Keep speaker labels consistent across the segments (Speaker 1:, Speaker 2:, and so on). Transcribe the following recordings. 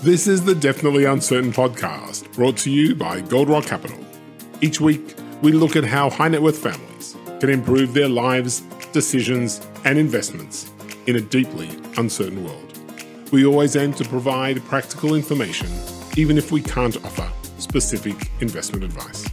Speaker 1: This is the Definitely Uncertain podcast, brought to you by Gold Rock Capital. Each week, we look at how high net worth families can improve their lives, decisions, and investments in a deeply uncertain world. We always aim to provide practical information, even if we can't offer specific investment advice.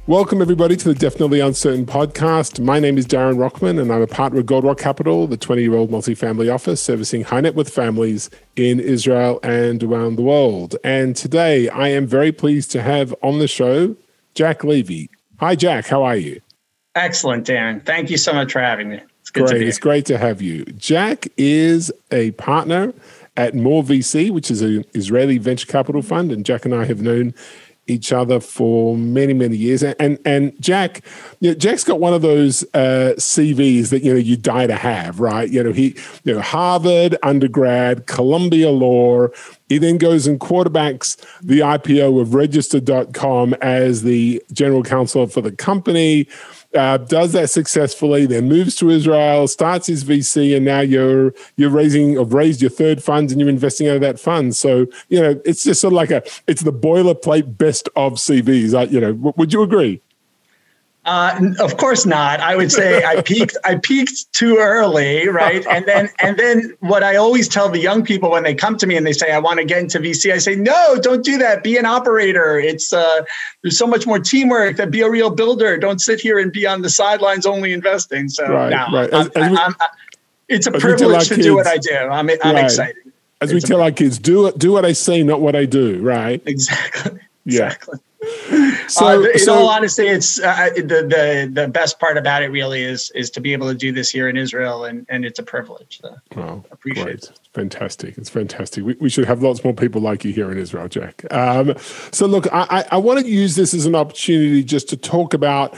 Speaker 1: Welcome, everybody, to the Definitely Uncertain podcast. My name is Darren Rockman, and I'm a partner at Gold Rock Capital, the 20-year-old multifamily office servicing high net worth families in Israel and around the world. And today, I am very pleased to have on the show Jack Levy. Hi, Jack. How are you?
Speaker 2: Excellent, Darren. Thank you so much for having me. It's good to be here.
Speaker 1: It's great to have you. Jack is a partner at MoreVC, which is an Israeli venture capital fund, and Jack and I have known each other for many, many years. And Jack, Jack's got one of those CVs that, you die to have, right? He, Harvard undergrad, Columbia Law. He then goes and quarterbacks the IPO of Register.com as the general counsel for the company, does that successfully, then moves to Israel, starts his VC, and now you've raised your third fund and you're investing out of that fund. So, it's just sort of like it's the boilerplate best of CVs. Would you agree?
Speaker 2: Of course not. I would say I peaked too early, right? And then what I always tell the young people when they come to me and they say, I want to get into VC, I say, no, don't do that. Be an operator. It's there's so much more teamwork. That be a real builder. Don't sit here and be on the sidelines only investing. So it's a privilege to do what I do. I'm excited.
Speaker 1: As we tell our kids, do what I say, not what I do, right?
Speaker 2: Exactly.
Speaker 1: Yeah.
Speaker 2: Exactly. In all honesty, it's the best part about it really is to be able to do this here in Israel, and it's a privilege. So appreciate it.
Speaker 1: It's fantastic. It's fantastic. We should have lots more people like you here in Israel, Jack. So look, I want to use this as an opportunity just to talk about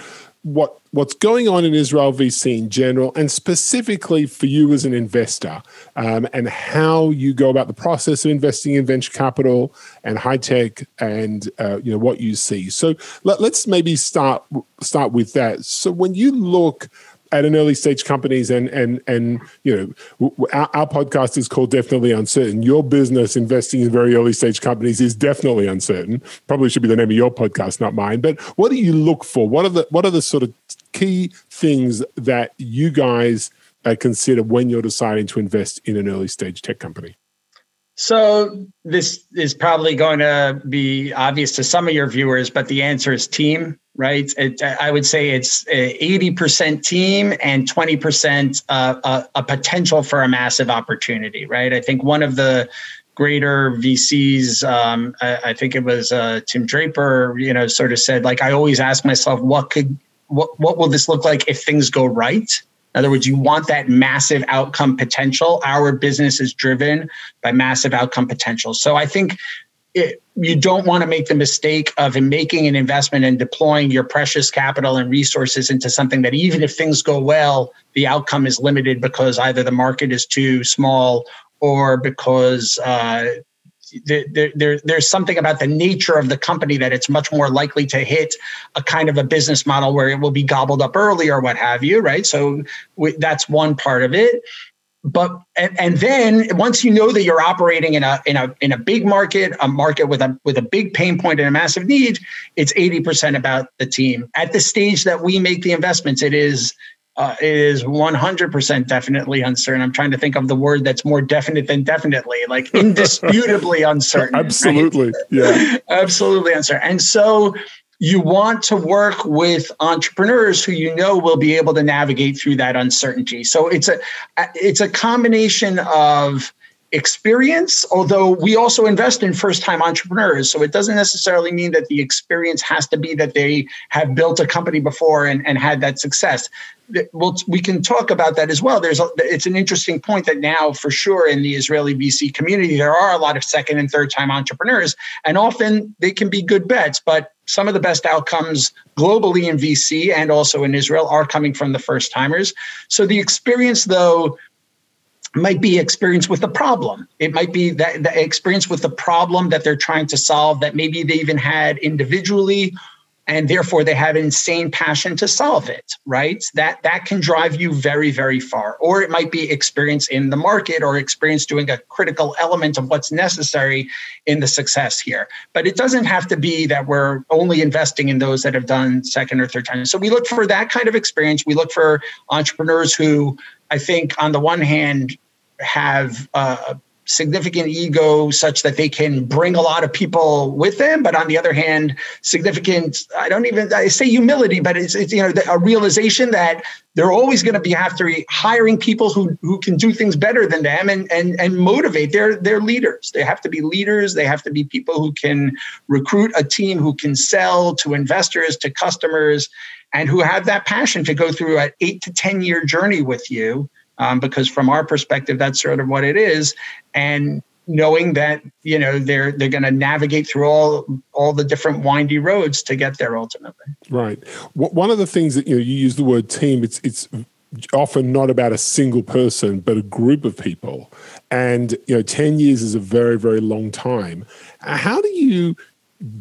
Speaker 1: what's going on in Israel VC in general, and specifically for you as an investor, and how you go about the process of investing in venture capital and high tech, and what you see. So let's maybe start with that. So when you look at an early stage companies, and our podcast is called Definitely Uncertain. Your business investing in very early stage companies is definitely uncertain. Probably should be the name of your podcast, not mine. But what do you look for? What are the sort of key things that you guys consider when you're deciding to invest in an early stage tech company?
Speaker 2: So this is probably going to be obvious to some of your viewers, but the answer is team, right? I would say it's 80% team and 20% a potential for a massive opportunity, right? I think one of the greater VCs, I think it was Tim Draper, sort of said, like, I always ask myself, what will this look like if things go right? In other words, you want that massive outcome potential. Our business is driven by massive outcome potential. So I think you don't want to make the mistake of making an investment and deploying your precious capital and resources into something that, even if things go well, the outcome is limited because either the market is too small or because there's something about the nature of the company that it's much more likely to hit a kind of a business model where it will be gobbled up early or what have you, right? So that's one part of it. But and then once you know that you're operating in a big market, a market with a big pain point and a massive need, it's 80% about the team. At the stage that we make the investments, it is 100% definitely uncertain. I'm trying to think of the word that's more definite than definitely, like indisputably uncertain.
Speaker 1: Absolutely. Right? Yeah.
Speaker 2: Absolutely uncertain. And so you want to work with entrepreneurs who will be able to navigate through that uncertainty. So it's a combination of experience, although we also invest in first-time entrepreneurs. So it doesn't necessarily mean that the experience has to be that they have built a company before and had that success. We can talk about that as well. It's an interesting point that now, for sure, in the Israeli VC community, there are a lot of second and third-time entrepreneurs, and often they can be good bets, but some of the best outcomes globally in VC and also in Israel are coming from the first-timers. So the experience, though, might be experience with the problem. It might be that the experience with the problem that they're trying to solve that maybe they even had individually and therefore they have an insane passion to solve it, right? That can drive you very, very far. Or it might be experience in the market or experience doing a critical element of what's necessary in the success here. But it doesn't have to be that we're only investing in those that have done second or third time. So we look for that kind of experience. We look for entrepreneurs who, I think, on the one hand, have significant ego such that they can bring a lot of people with them, but on the other hand, significant, I say humility, but it's a realization that they're always going to be after hiring people who can do things better than them and motivate. They're leaders. They have to be leaders. They have to be people who can recruit a team, who can sell to investors, to customers, and who have that passion to go through an 8 to 10 year journey with you. Because from our perspective, that's sort of what it is. And knowing that, they're going to navigate through all the different windy roads to get there ultimately.
Speaker 1: Right. One of the things that, you use the word team, it's often not about a single person, but a group of people. And, 10 years is a very, very long time. How do you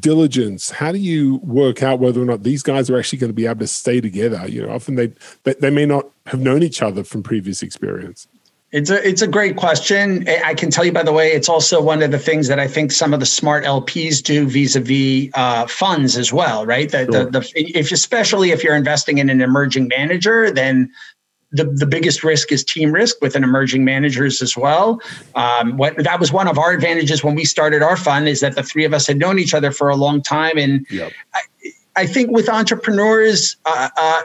Speaker 1: diligence? How do you work out whether or not these guys are actually going to be able to stay together? Often they may not have known each other from previous experience.
Speaker 2: It's a great question. I can tell you, by the way, it's also one of the things that I think some of the smart LPs do vis-a-vis funds as well, right?
Speaker 1: Sure.
Speaker 2: Especially if you're investing in an emerging manager, then the biggest risk is team risk with an emerging managers as well. That was one of our advantages when we started our fund, is that the three of us had known each other for a long time. And
Speaker 1: yep.
Speaker 2: I think with entrepreneurs,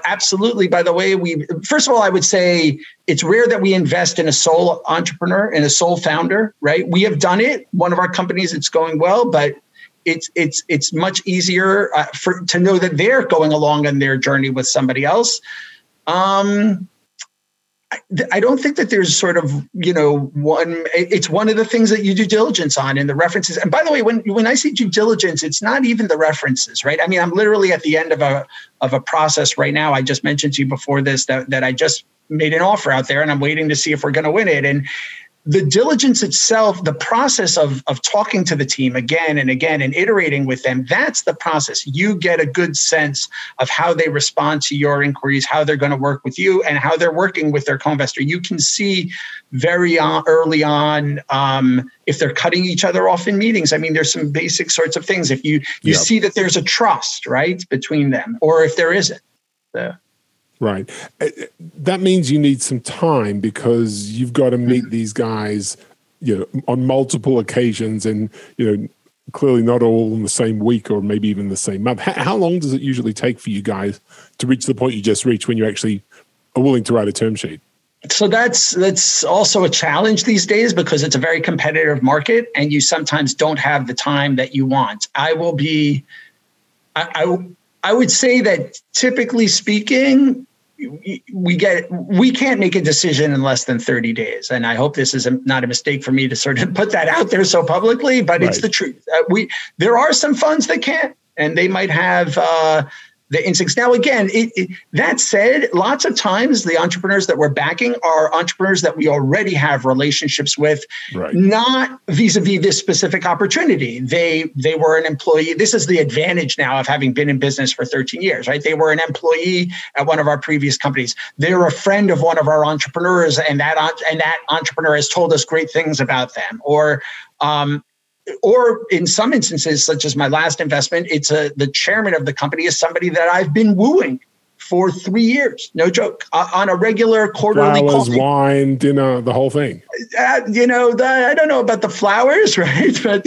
Speaker 2: absolutely. By the way, first of all, I would say it's rare that we invest in a sole entrepreneur and a sole founder, right? We have done it. One of our companies, it's going well, but it's much easier to know that they're going along on their journey with somebody else. I don't think that there's sort of, it's one of the things that you do diligence on in the references. And by the way, when I say due diligence, it's not even the references, right? I mean, I'm literally at the end of a process right now. I just mentioned to you before this that I just made an offer out there and I'm waiting to see if we're going to win it. And the diligence itself, the process of talking to the team again and again and iterating with them, that's the process. You get a good sense of how they respond to your inquiries, how they're going to work with you, and how they're working with their co-investor. You can see very early on if they're cutting each other off in meetings. I mean, there's some basic sorts of things. If you see that there's a trust, right, between them, or if there isn't.
Speaker 1: Right. That means you need some time because you've got to meet these guys, on multiple occasions and, clearly not all in the same week or maybe even the same month. How long does it usually take for you guys to reach the point you just reached when you actually are willing to write a term sheet?
Speaker 2: So that's also a challenge these days because it's a very competitive market and you sometimes don't have the time that you want. I would say that typically speaking, we can't make a decision in less than 30 days. And I hope this is not a mistake for me to sort of put that out there so publicly, but right. It's the truth. There are some funds that can't, and they might have the instincts. Now, again, that said, lots of times the entrepreneurs that we're backing are entrepreneurs that we already have relationships with, right. Not vis-a-vis this specific opportunity. They were an employee. This is the advantage now of having been in business for 13 years, right? They were an employee at one of our previous companies. They're a friend of one of our entrepreneurs, and that entrepreneur has told us great things about them. Or in some instances, such as my last investment, it's the chairman of the company is somebody that I've been wooing for 3 years. No joke. On a regular quarterly
Speaker 1: flowers,
Speaker 2: coffee.
Speaker 1: wine, dinner, the whole thing.
Speaker 2: I don't know about the flowers, right? But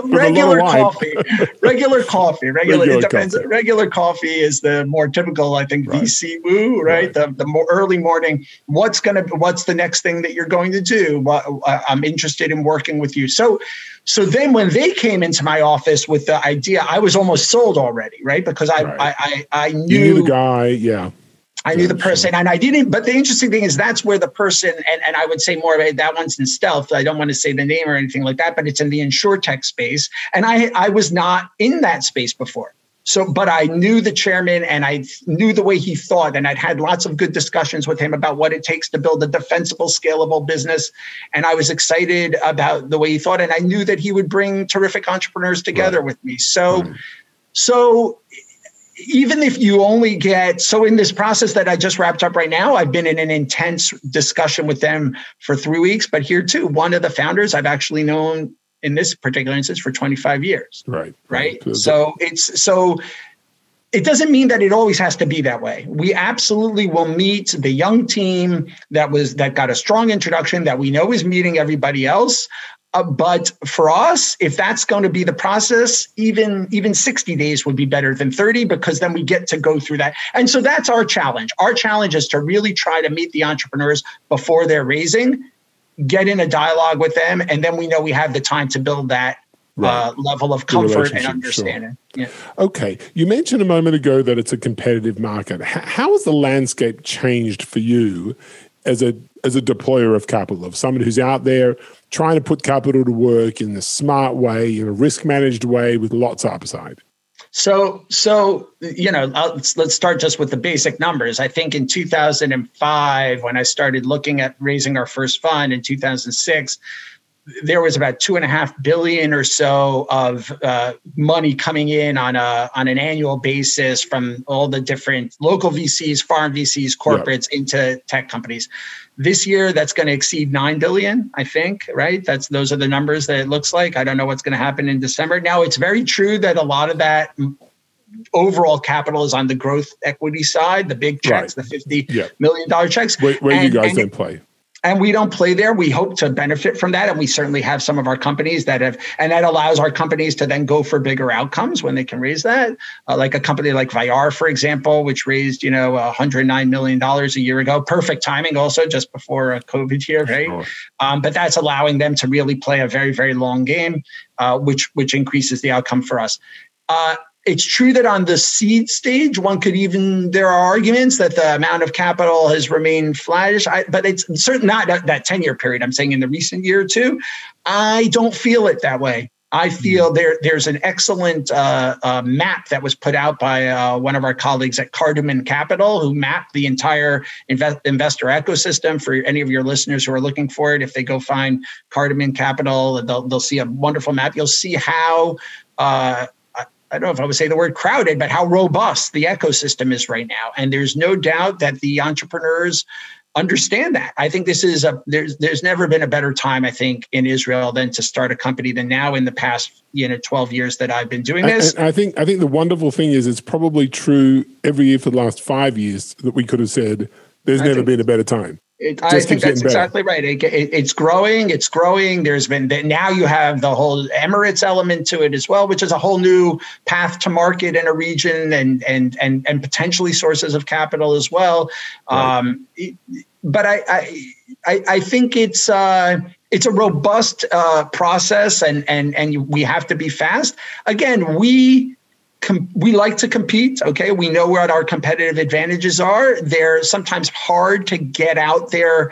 Speaker 2: regular coffee. Regular coffee. Regular coffee is the more typical, I think, right. VC woo, right? The more early morning. What's the next thing that you're going to do? I'm interested in working with you. So then when they came into my office with the idea, I was almost sold already, right? Because I knew,
Speaker 1: you knew the guy, yeah.
Speaker 2: I knew the person, and I didn't. But the interesting thing is that's where the person, and I would say more about that one's in stealth. I don't want to say the name or anything like that, but it's in the insurtech space. And I was not in that space before. But I knew the chairman and I knew the way he thought, and I'd had lots of good discussions with him about what it takes to build a defensible, scalable business. And I was excited about the way he thought, and I knew that he would bring terrific entrepreneurs together right. with me. So even if you only get, so in this process that I just wrapped up right now, I've been in an intense discussion with them for 3 weeks. But here too, one of the founders I've actually known in this particular instance for 25 years. Right. So it doesn't mean that it always has to be that way. We absolutely will meet the young team that got a strong introduction that we know is meeting everybody else. But for us, if that's going to be the process, even 60 days would be better than 30, because then we get to go through that. And so that's our challenge. Our challenge is to really try to meet the entrepreneurs before they're raising, get in a dialogue with them, and then we know we have the time to build that level of comfort and understanding. Sure. Yeah.
Speaker 1: Okay. You mentioned a moment ago that it's a competitive market. How has the landscape changed for you as a deployer of capital, of someone who's out there trying to put capital to work in a smart way, in a risk-managed way with lots of upside?
Speaker 2: So let's start just with the basic numbers. I think in 2005, when I started looking at raising our first fund in 2006, there was about $2.5 billion or so of money coming in on an annual basis from all the different local VCs, foreign VCs, corporates into tech companies. This year, that's going to exceed $9 billion, I think, right? Those are the numbers that it looks like. I don't know what's going to happen in December. Now, it's very true that a lot of that overall capital is on the growth equity side, the big checks, the $50 million checks.
Speaker 1: Where you guys don't play.
Speaker 2: And we don't play there. We hope to benefit from that. And we certainly have some of our companies that have, and that allows our companies to then go for bigger outcomes when they can raise that. Like a company like Vyar, for example, which raised, $109 million a year ago. Perfect timing also, just before COVID year, right? Sure. But that's allowing them to really play a very, very long game, which increases the outcome for us. It's true that on the seed stage, there are arguments that the amount of capital has remained flattish, but it's certainly not that 10-year period. I'm saying in the recent year or two, I don't feel it that way. I feel there's an excellent map that was put out by one of our colleagues at Cardamom Capital, who mapped the entire investor ecosystem. For any of your listeners who are looking for it, if they go find Cardamom Capital, they'll see a wonderful map. You'll see how I don't know if I would say the word crowded, but how robust the ecosystem is right now. And there's no doubt that the entrepreneurs understand that. I think this is there's never been a better time, I think, in Israel than to start a company than now in the past 12 years that I've been doing this.
Speaker 1: And I think the wonderful thing is it's probably true every year for the last 5 years that we could have said there's never been a better time.
Speaker 2: I think that's exactly right. It's growing. It's growing. Now you have the whole Emirates element to it as well, which is a whole new path to market in a region and potentially sources of capital as well. Right. But I think it's a robust process, and we have to be fast. Again, we like to compete. Okay. We know what our competitive advantages are. They're sometimes hard to get out there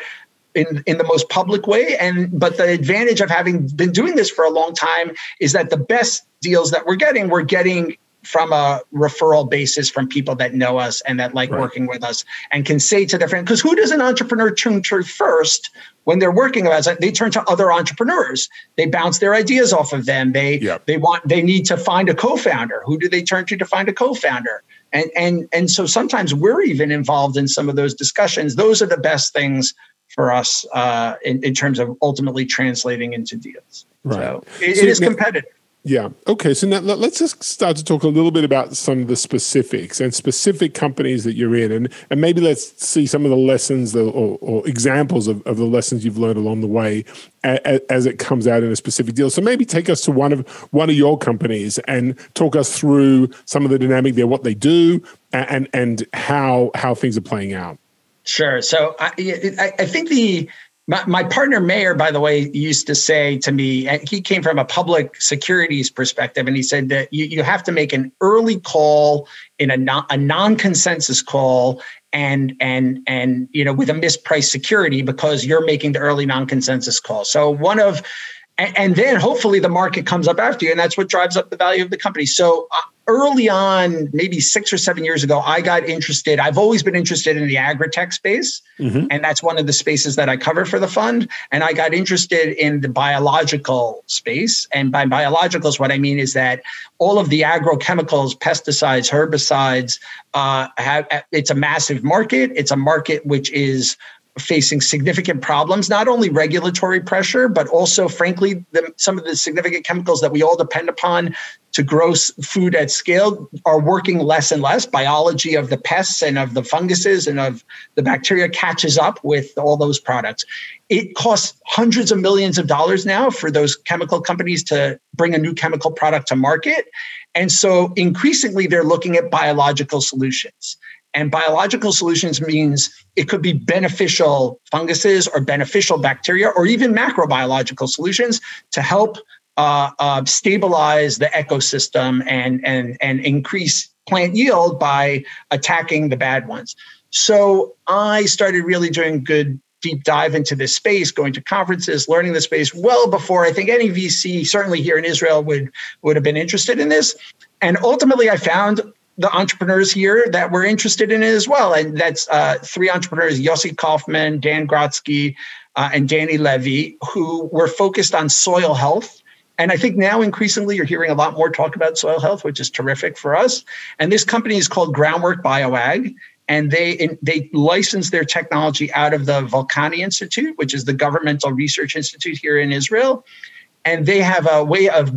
Speaker 2: in the most public way. But the advantage of having been doing this for a long time is that the best deals that we're getting from a referral basis from people that know us and that like working with us and can say to their friends, because who does an entrepreneur turn to first when they're working with us? They turn to other entrepreneurs. They bounce their ideas off of them. They need to find a co-founder. Who do they turn to find a co-founder? And so sometimes we're even involved in some of those discussions. Those are the best things for us in terms of ultimately translating into deals. Right. So it is competitive.
Speaker 1: Yeah. Okay. So now let's just start to talk a little bit about some of the specifics and specific companies that you're in, and maybe let's see some of the lessons or examples of the lessons you've learned along the way as it comes out in a specific deal. So maybe take us to one of your companies and talk us through some of the dynamic there, what they do, and how things are playing out.
Speaker 2: Sure. So I think my partner Mayer, by the way, used to say to me, and he came from a public securities perspective, and he said that you have to make an early call in a non-consensus call and with a mispriced security because you're making the early non-consensus call. So one of And then hopefully the market comes up after you, and that's what drives up the value of the company. So early on, maybe 6 or 7 years ago, I got interested. I've always been interested in the agri-tech space, and that's one of the spaces that I cover for the fund. And I got interested in the biological space. And by biologicals, what I mean is that all of the agrochemicals, pesticides, herbicides, it's a massive market. It's a market which is facing significant problems, not only regulatory pressure, but also, frankly, some of the significant chemicals that we all depend upon to grow food at scale are working less and less. Biology of the pests and of the funguses and of the bacteria catches up with all those products. It costs hundreds of millions of dollars now for those chemical companies to bring a new chemical product to market. And so increasingly, they're looking at biological solutions. And biological solutions means it could be beneficial funguses or beneficial bacteria or even macrobiological solutions to help stabilize the ecosystem and increase plant yield by attacking the bad ones. So I started really doing good deep dive into this space, going to conferences, learning the space well before I think any VC, certainly here in Israel, would have been interested in this. And ultimately, I found the entrepreneurs here that were interested in it as well. And that's 3 entrepreneurs, Yossi Kaufman, Dan Grotsky, and Danny Levy, who were focused on soil health. And I think now increasingly you're hearing a lot more talk about soil health, which is terrific for us. And this company is called Groundwork Bioag. And they licensed their technology out of the Volcani Institute, which is the governmental research institute here in Israel. And they have a way of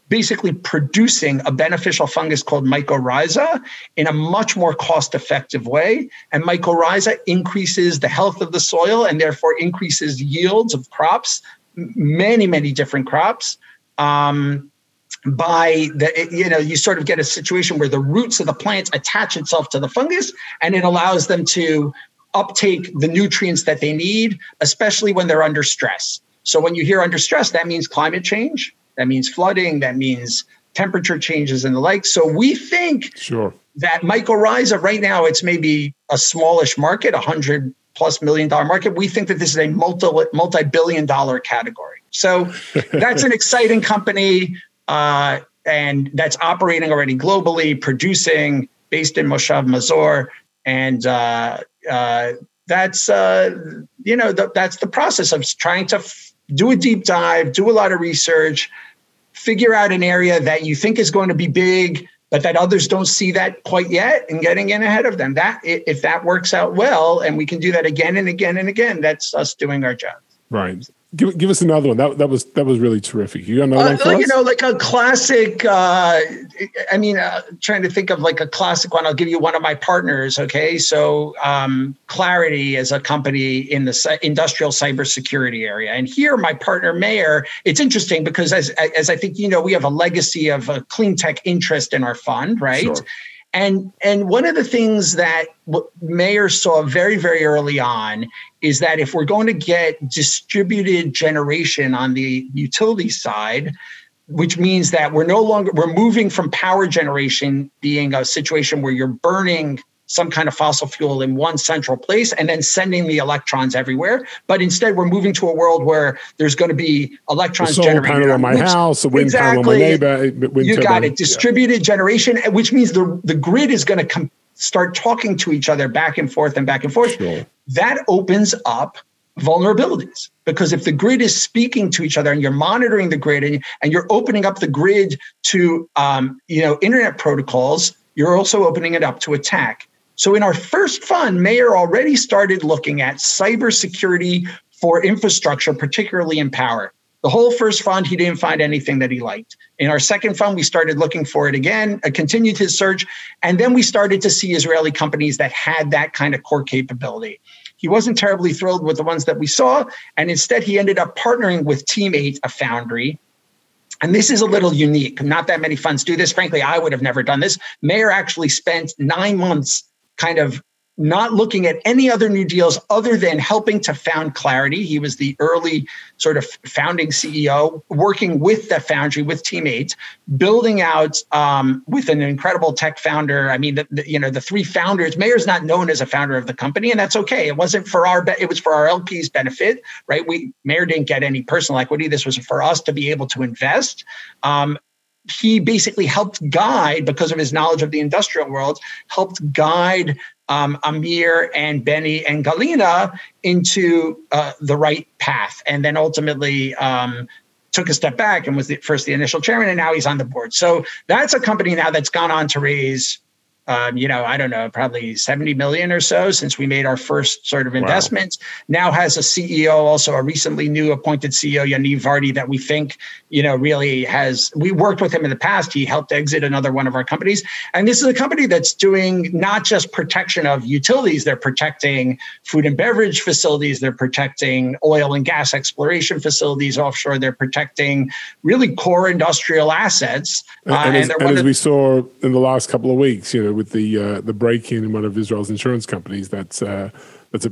Speaker 2: basically producing a beneficial fungus called mycorrhiza in a much more cost-effective way. And mycorrhiza increases the health of the soil and therefore increases yields of crops, many, many different crops. You sort of get a situation where the roots of the plants attach itself to the fungus, and it allows them to uptake the nutrients that they need, especially when they're under stress. So when you hear under stress, that means climate change. That means flooding. That means temperature changes and the like. So we think that mycorrhiza right now, it's maybe a smallish market, $100+ million market. We think that this is a multi-billion-dollar category. So that's an exciting company, and that's operating already globally, producing, based in Moshav Mazor, and that's the process of trying to do a deep dive, do a lot of research, figure out an area that you think is going to be big, but that others don't see that quite yet, and getting in ahead of them. That if that works out well, and we can do that again and again and again, that's us doing our job.
Speaker 1: Right. Give us another one. That was really terrific. You got another one for us?
Speaker 2: Like a classic. Trying to think of like a classic one. I'll give you one of my partners. Okay, so Clarity is a company in the industrial cybersecurity area, and here my partner Meir. It's interesting because as I think we have a legacy of a clean tech interest in our fund, right? Sure. And one of the things that Meir saw very, very early on is that if we're going to get distributed generation on the utility side, which means that we're moving from power generation being a situation where you're burning some kind of fossil fuel in one central place and then sending the electrons everywhere. But instead, we're moving to a world where there's going to be electrons generated. A solar panel
Speaker 1: on my house, a wind panel on my neighbor.
Speaker 2: You got it. Distributed generation, which means the grid is going to start talking to each other back and forth and back and forth. Sure. That opens up vulnerabilities, because if the grid is speaking to each other and you're monitoring the grid and you're opening up the grid to internet protocols, you're also opening it up to attack. So in our first fund, Meir already started looking at cybersecurity for infrastructure, particularly in power. The whole first fund, he didn't find anything that he liked. In our second fund, we started looking for it again, continued his search, and then we started to see Israeli companies that had that kind of core capability. He wasn't terribly thrilled with the ones that we saw, and instead he ended up partnering with Team8, a foundry. And this is a little unique. Not that many funds do this. Frankly, I would have never done this. Meir actually spent 9 months kind of not looking at any other new deals other than helping to found Clarity. He was the early sort of founding CEO, working with the foundry, with teammates, building out with an incredible tech founder. I mean, the three founders, Mayer's not known as a founder of the company, and that's okay. It wasn't for it was for our LP's benefit, right? Mayer didn't get any personal equity. This was for us to be able to invest. He basically helped guide, because of his knowledge of the industrial world, helped guide Amir and Benny and Galina into the right path, and then ultimately took a step back and was the initial chairman, and now he's on the board. So that's a company now that's gone on to raise, I don't know, probably 70 million or so since we made our first sort of investments. Wow. Now has a CEO, also a recently new appointed CEO, Yaniv Vardy, that we think, really has, we worked with him in the past. He helped exit another one of our companies. And this is a company that's doing not just protection of utilities, they're protecting food and beverage facilities, they're protecting oil and gas exploration facilities offshore, they're protecting really core industrial assets.
Speaker 1: And as we saw in the last couple of weeks, with the break-in in one of Israel's insurance companies, that's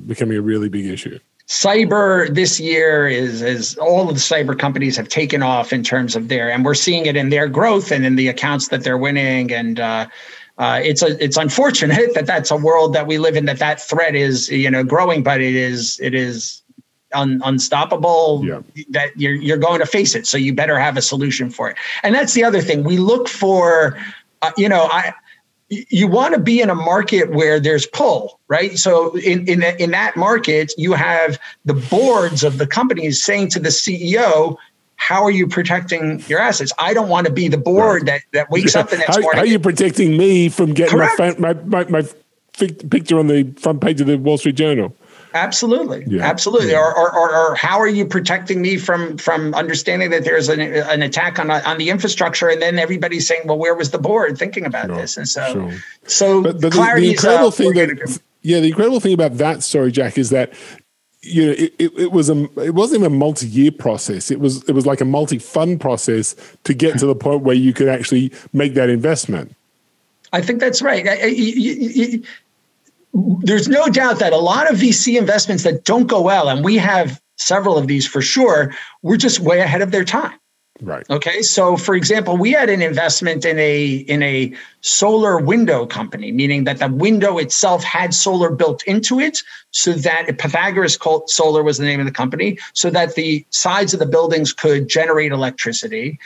Speaker 1: becoming a really big issue.
Speaker 2: Cyber this year is all of the cyber companies have taken off in terms of and we're seeing it in their growth and in the accounts that they're winning. And it's unfortunate that that's a world that we live in, that threat is growing, but it is unstoppable. Yeah. That you're going to face it, so you better have a solution for it. And that's the other thing we look for. You want to be in a market where there's pull, right? So in that market, you have the boards of the companies saying to the CEO, how are you protecting your assets? I don't want to be the board that wakes up the next morning.
Speaker 1: How are you protecting me from getting my picture on the front page of the Wall Street Journal?
Speaker 2: Absolutely. Yeah. Absolutely. Yeah. Or how are you protecting me from understanding that there's an attack on the infrastructure, and then everybody's saying, well, where was the board thinking about this? And so
Speaker 1: but the incredible thing the incredible thing about that story, Jack, is that it wasn't even a multi-year process. It was like a multi-fund process to get to the point where you could actually make that investment.
Speaker 2: I think that's right. There's no doubt that a lot of VC investments that don't go well, and we have several of these for sure, we're just way ahead of their time.
Speaker 1: Right.
Speaker 2: Okay. So for example, we had an investment in a solar window company, meaning that the window itself had solar built into it, so that Pythagoras Solar was the name of the company, so that the sides of the buildings could generate electricity.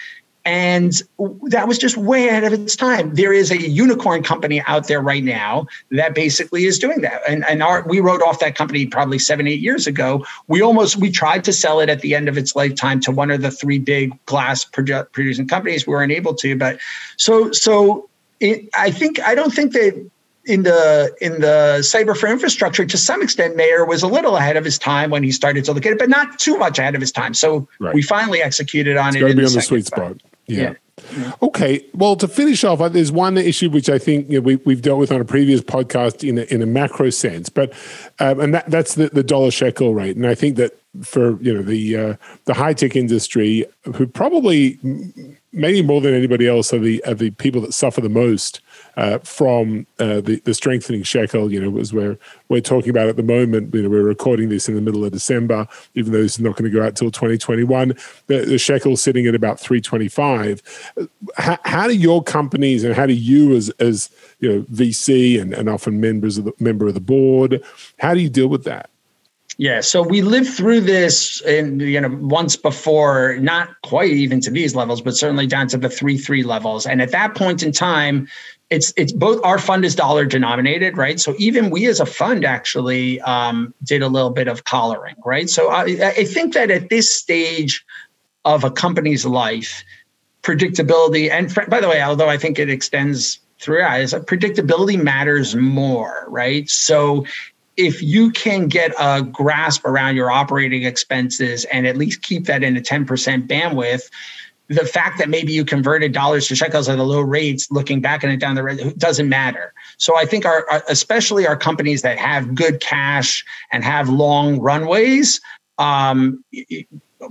Speaker 2: And that was just way ahead of its time. There is a unicorn company out there right now that basically is doing that. And we wrote off that company probably 7-8 years ago. We tried to sell it at the end of its lifetime to one of the three big glass producing companies. We weren't able to. But I don't think that in the cyber for infrastructure, to some extent, Mayer was a little ahead of his time when he started to look at it, but not too much ahead of his time. So we finally executed on it.
Speaker 1: It's got to be on the sweet spot. Yeah. Okay. Well, to finish off, there's one issue which I think we've dealt with on a previous podcast in a macro sense, but and that's the dollar shekel rate. And I think that for the high tech industry, who probably maybe more than anybody else are the people that suffer the most from the strengthening shekel. As we're talking about at the moment. We're recording this in the middle of December, even though it's not going to go out till 2021. The shekel's sitting at about 325. How do your companies and how do you as VC and often member of the board, how do you deal with that?
Speaker 2: Yeah, so we lived through this once before, not quite even to these levels, but certainly down to the 3.3 levels. And at that point in time, it's both our fund is dollar denominated, right? So even we as a fund actually did a little bit of collaring, right? So I think that at this stage of a company's life, predictability, and by the way, although I think it extends throughout, is predictability matters more, right? So if you can get a grasp around your operating expenses and at least keep that in a 10% bandwidth, the fact that maybe you converted dollars to shekels at the low rates, looking back on it down the road, doesn't matter. So I think especially our companies that have good cash and have long runways,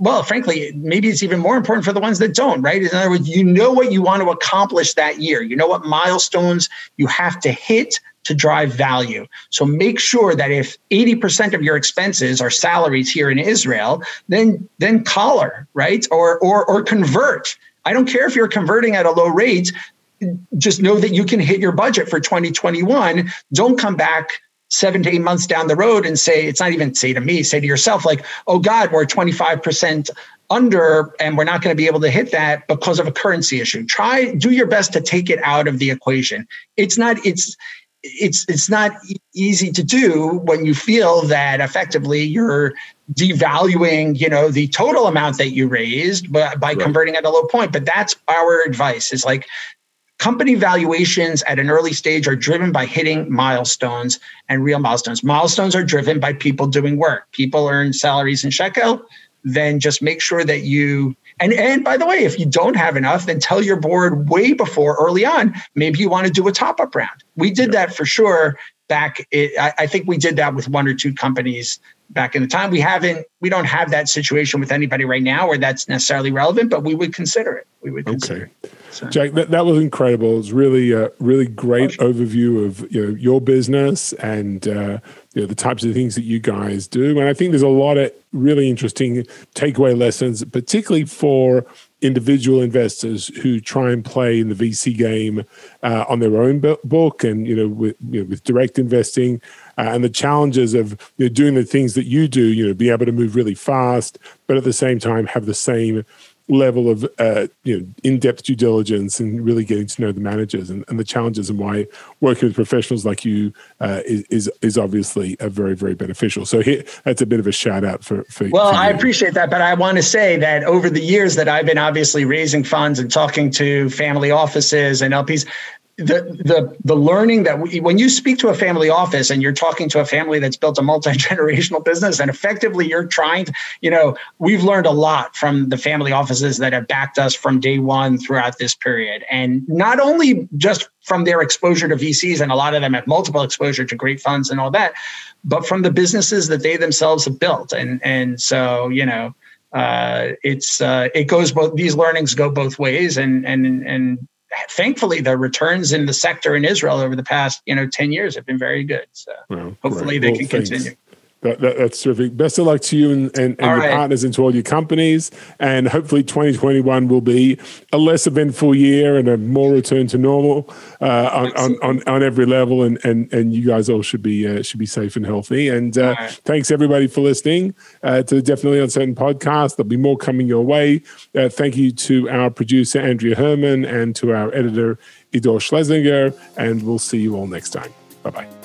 Speaker 2: well, frankly, maybe it's even more important for the ones that don't, right? In other words, you know what you want to accomplish that year. You know what milestones you have to hit to drive value. So make sure that if 80% of your expenses are salaries here in Israel, then collar, right? Or convert. I don't care if you're converting at a low rate. Just know that you can hit your budget for 2021. Don't come back 7 to 8 months down the road and say, it's not even say to me, say to yourself, like, oh God, we're 25% under and we're not going to be able to hit that because of a currency issue. Do your best to take it out of the equation. It's not easy to do when you feel that effectively you're devaluing, the total amount that you raised by converting at a low point. But that's our advice, is like, company valuations at an early stage are driven by hitting milestones and real milestones. Milestones are driven by people doing work. People earn salaries in shekel. Then just make sure that you, and by the way, if you don't have enough, then tell your board way before, early on, maybe you want to do a top-up round. We did that for sure I think we did that with 1 or 2 companies back in the time. We don't have that situation with anybody right now where that's necessarily relevant, but we would consider it.
Speaker 1: Okay. So. Jack, that was incredible. It was really great overview of your business and the types of things that you guys do. And I think there's a lot of really interesting takeaway lessons, particularly for individual investors who try and play in the VC game on their own book and with direct investing and the challenges of doing the things that you do. Be able to move really fast, but at the same time have the same level of in-depth due diligence and really getting to know the managers and the challenges, and why working with professionals like you is obviously very, very beneficial. So here, that's a bit of a shout out for
Speaker 2: Well,
Speaker 1: for
Speaker 2: I
Speaker 1: you.
Speaker 2: appreciate that, but I want to say that over the years that I've been obviously raising funds and talking to family offices and LPs, the learning that when you speak to a family office and you're talking to a family that's built a multi-generational business, and effectively you're trying to, we've learned a lot from the family offices that have backed us from day one throughout this period. And not only just from their exposure to VCs, and a lot of them have multiple exposure to great funds and all that, but from the businesses that they themselves have built. And so, it goes both, these learnings go both ways, and thankfully, the returns in the sector in Israel over the past 10 years have been very good. So hopefully they can continue.
Speaker 1: That's terrific. Best of luck to you and your partners and to all your companies. And hopefully 2021 will be a less eventful year and a more return to normal on every level. And you guys all should be safe and healthy. And thanks everybody for listening to the Definitely Uncertain podcast. There'll be more coming your way. Thank you to our producer, Andrea Herman, and to our editor, Idor Schlesinger. And we'll see you all next time. Bye-bye.